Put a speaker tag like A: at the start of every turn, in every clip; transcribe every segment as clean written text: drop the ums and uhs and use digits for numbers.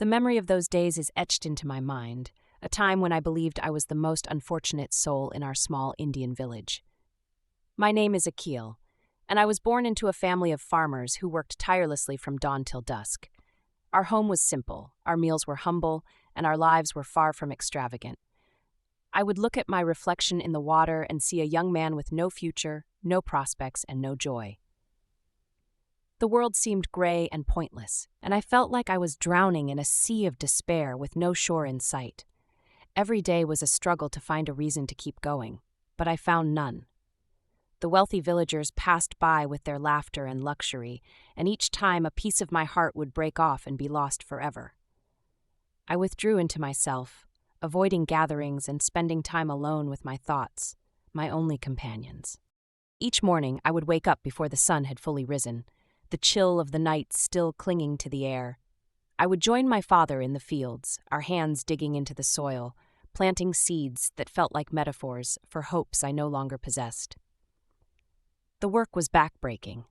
A: The memory of those days is etched into my mind, a time when I believed I was the most unfortunate soul in our small Indian village. My name is Akil, and I was born into a family of farmers who worked tirelessly from dawn till dusk. Our home was simple, our meals were humble, and our lives were far from extravagant. I would look at my reflection in the water and see a young man with no future, no prospects, and no joy. The world seemed gray and pointless, and I felt like I was drowning in a sea of despair with no shore in sight. Every day was a struggle to find a reason to keep going, but I found none. The wealthy villagers passed by with their laughter and luxury, and each time a piece of my heart would break off and be lost forever. I withdrew into myself, avoiding gatherings and spending time alone with my thoughts, my only companions. Each morning I would wake up before the sun had fully risen, the chill of the night still clinging to the air. I would join my father in the fields, our hands digging into the soil, planting seeds that felt like metaphors for hopes I no longer possessed. The work was backbreaking,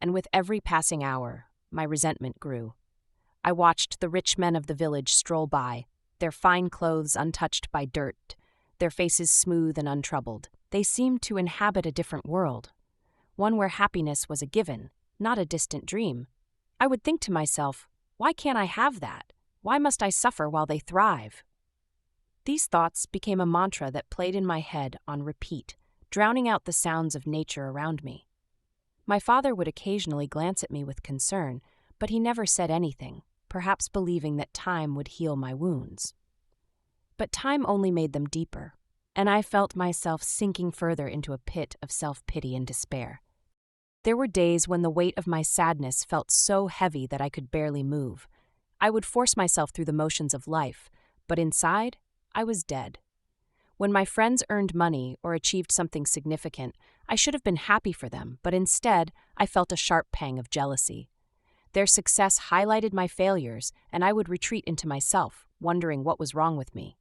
A: and with every passing hour, my resentment grew. I watched the rich men of the village stroll by, their fine clothes untouched by dirt, their faces smooth and untroubled. They seemed to inhabit a different world, one where happiness was a given, not a distant dream. I would think to myself, why can't I have that? Why must I suffer while they thrive? These thoughts became a mantra that played in my head on repeat, drowning out the sounds of nature around me. My father would occasionally glance at me with concern, but he never said anything, perhaps believing that time would heal my wounds. But time only made them deeper, and I felt myself sinking further into a pit of self-pity and despair. There were days when the weight of my sadness felt so heavy that I could barely move. I would force myself through the motions of life, but inside, I was dead. When my friends earned money or achieved something significant, I should have been happy for them, but instead, I felt a sharp pang of jealousy. Their success highlighted my failures, and I would retreat into myself, wondering what was wrong with me.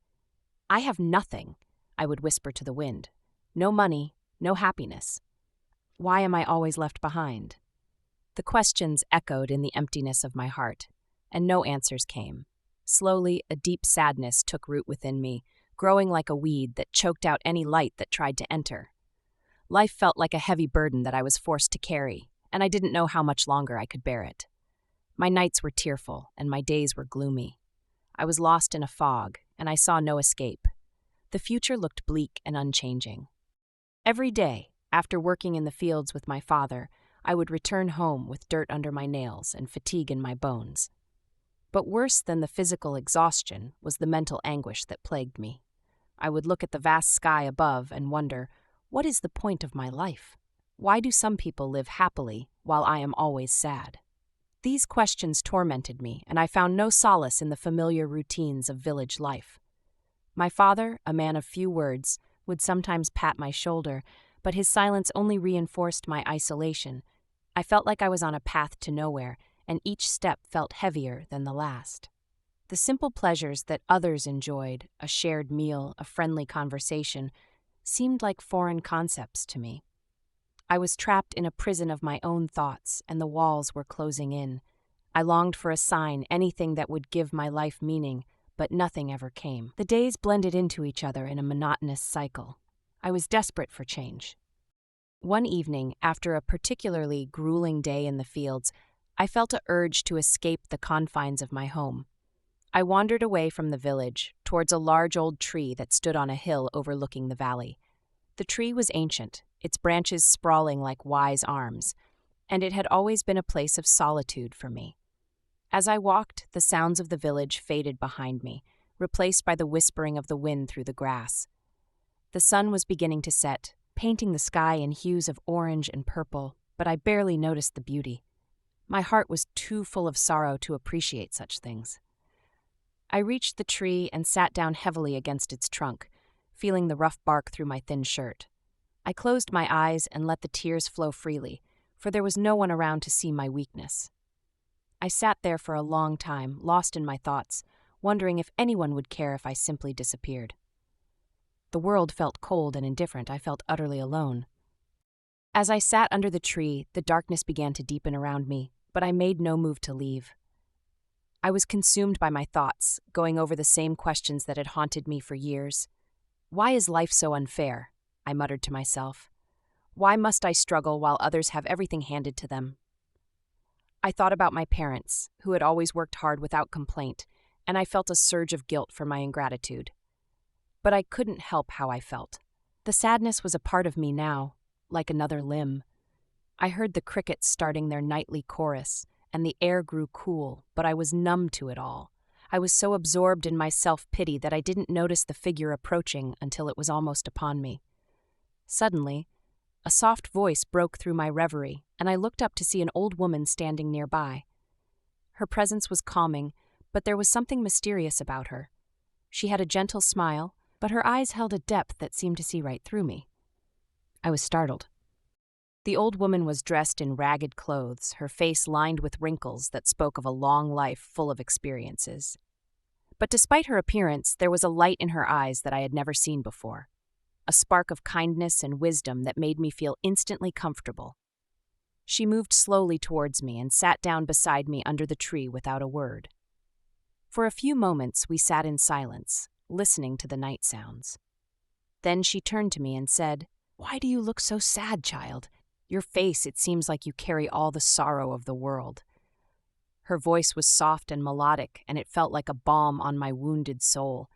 A: I have nothing, I would whisper to the wind. No money, no happiness. Why am I always left behind? The questions echoed in the emptiness of my heart, and no answers came. Slowly, a deep sadness took root within me, growing like a weed that choked out any light that tried to enter. Life felt like a heavy burden that I was forced to carry, and I didn't know how much longer I could bear it. My nights were tearful, and my days were gloomy. I was lost in a fog, and I saw no escape. The future looked bleak and unchanging. Every day, after working in the fields with my father, I would return home with dirt under my nails and fatigue in my bones. But worse than the physical exhaustion was the mental anguish that plagued me. I would look at the vast sky above and wonder, what is the point of my life? Why do some people live happily while I am always sad? These questions tormented me, and I found no solace in the familiar routines of village life. My father, a man of few words, would sometimes pat my shoulder, but his silence only reinforced my isolation. I felt like I was on a path to nowhere, and each step felt heavier than the last. The simple pleasures that others enjoyed, a shared meal, a friendly conversation, seemed like foreign concepts to me. I was trapped in a prison of my own thoughts, and the walls were closing in. I longed for a sign, anything that would give my life meaning, but nothing ever came. The days blended into each other in a monotonous cycle. I was desperate for change. One evening, after a particularly grueling day in the fields, I felt an urge to escape the confines of my home. I wandered away from the village, towards a large old tree that stood on a hill overlooking the valley. The tree was ancient, its branches sprawling like wise arms, and it had always been a place of solitude for me. As I walked, the sounds of the village faded behind me, replaced by the whispering of the wind through the grass. The sun was beginning to set, painting the sky in hues of orange and purple, but I barely noticed the beauty. My heart was too full of sorrow to appreciate such things. I reached the tree and sat down heavily against its trunk, feeling the rough bark through my thin shirt. I closed my eyes and let the tears flow freely, for there was no one around to see my weakness. I sat there for a long time, lost in my thoughts, wondering if anyone would care if I simply disappeared. The world felt cold and indifferent. I felt utterly alone. As I sat under the tree, the darkness began to deepen around me, but I made no move to leave. I was consumed by my thoughts, going over the same questions that had haunted me for years. Why is life so unfair? I muttered to myself. Why must I struggle while others have everything handed to them? I thought about my parents, who had always worked hard without complaint, and I felt a surge of guilt for my ingratitude. But I couldn't help how I felt. The sadness was a part of me now, like another limb. I heard the crickets starting their nightly chorus, and the air grew cool, but I was numb to it all. I was so absorbed in my self-pity that I didn't notice the figure approaching until it was almost upon me. Suddenly, a soft voice broke through my reverie, and I looked up to see an old woman standing nearby. Her presence was calming, but there was something mysterious about her. She had a gentle smile, but her eyes held a depth that seemed to see right through me. I was startled. The old woman was dressed in ragged clothes, her face lined with wrinkles that spoke of a long life full of experiences. But despite her appearance, there was a light in her eyes that I had never seen before, a spark of kindness and wisdom that made me feel instantly comfortable. She moved slowly towards me and sat down beside me under the tree without a word. For a few moments we sat in silence, listening to the night sounds. Then she turned to me and said, "Why do you look so sad, child? Your face, it seems like you carry all the sorrow of the world." Her voice was soft and melodic, and it felt like a balm on my wounded soul.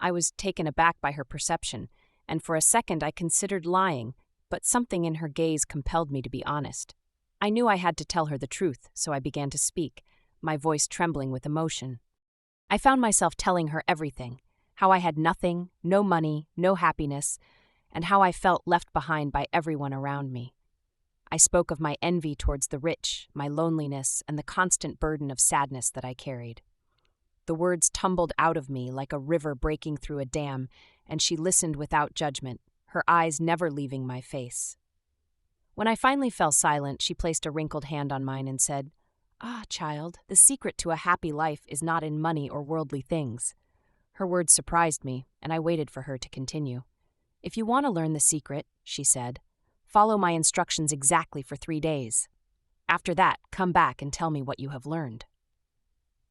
A: I was taken aback by her perception, and for a second I considered lying, but something in her gaze compelled me to be honest. I knew I had to tell her the truth, so I began to speak, my voice trembling with emotion. I found myself telling her everything, how I had nothing, no money, no happiness, and how I felt left behind by everyone around me. I spoke of my envy towards the rich, my loneliness, and the constant burden of sadness that I carried. The words tumbled out of me like a river breaking through a dam, and she listened without judgment, her eyes never leaving my face. When I finally fell silent, she placed a wrinkled hand on mine and said, "Ah, child, the secret to a happy life is not in money or worldly things." Her words surprised me, and I waited for her to continue. "If you want to learn the secret," she said, "follow my instructions exactly for 3 days. After that, come back and tell me what you have learned."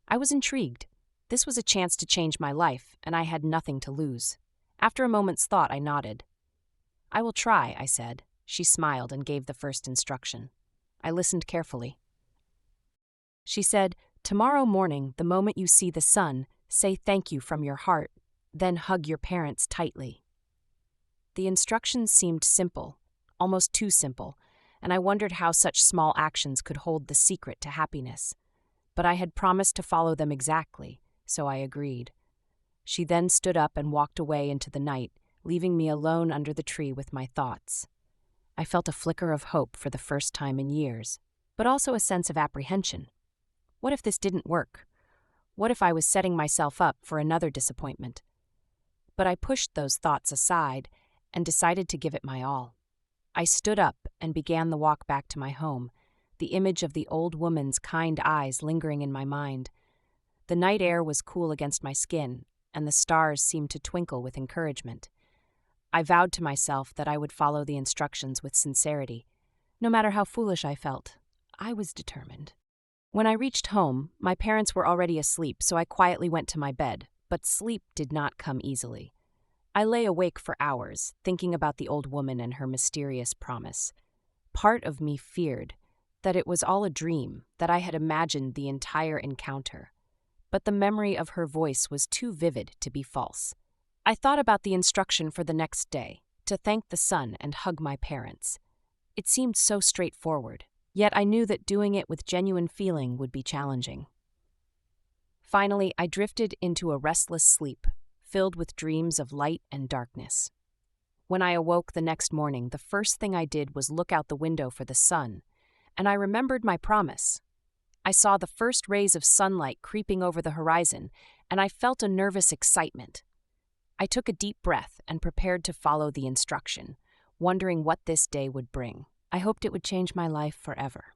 A: I was intrigued. This was a chance to change my life, and I had nothing to lose. After a moment's thought, I nodded. "I will try," I said. She smiled and gave the first instruction. I listened carefully. She said, "Tomorrow morning, the moment you see the sun, say thank you from your heart, then hug your parents tightly." The instructions seemed simple, almost too simple, and I wondered how such small actions could hold the secret to happiness. But I had promised to follow them exactly, so I agreed. She then stood up and walked away into the night, leaving me alone under the tree with my thoughts. I felt a flicker of hope for the first time in years, but also a sense of apprehension. What if this didn't work? What if I was setting myself up for another disappointment? But I pushed those thoughts aside and decided to give it my all. I stood up and began the walk back to my home, the image of the old woman's kind eyes lingering in my mind. The night air was cool against my skin, and the stars seemed to twinkle with encouragement. I vowed to myself that I would follow the instructions with sincerity. No matter how foolish I felt, I was determined. When I reached home, my parents were already asleep, so I quietly went to my bed, but sleep did not come easily. I lay awake for hours, thinking about the old woman and her mysterious promise. Part of me feared that it was all a dream, that I had imagined the entire encounter. But the memory of her voice was too vivid to be false. I thought about the instruction for the next day, to thank the sun and hug my parents. It seemed so straightforward, yet I knew that doing it with genuine feeling would be challenging. Finally, I drifted into a restless sleep, filled with dreams of light and darkness. When I awoke the next morning, the first thing I did was look out the window for the sun, and I remembered my promise. I saw the first rays of sunlight creeping over the horizon, and I felt a nervous excitement. I took a deep breath and prepared to follow the instruction, wondering what this day would bring. I hoped it would change my life forever.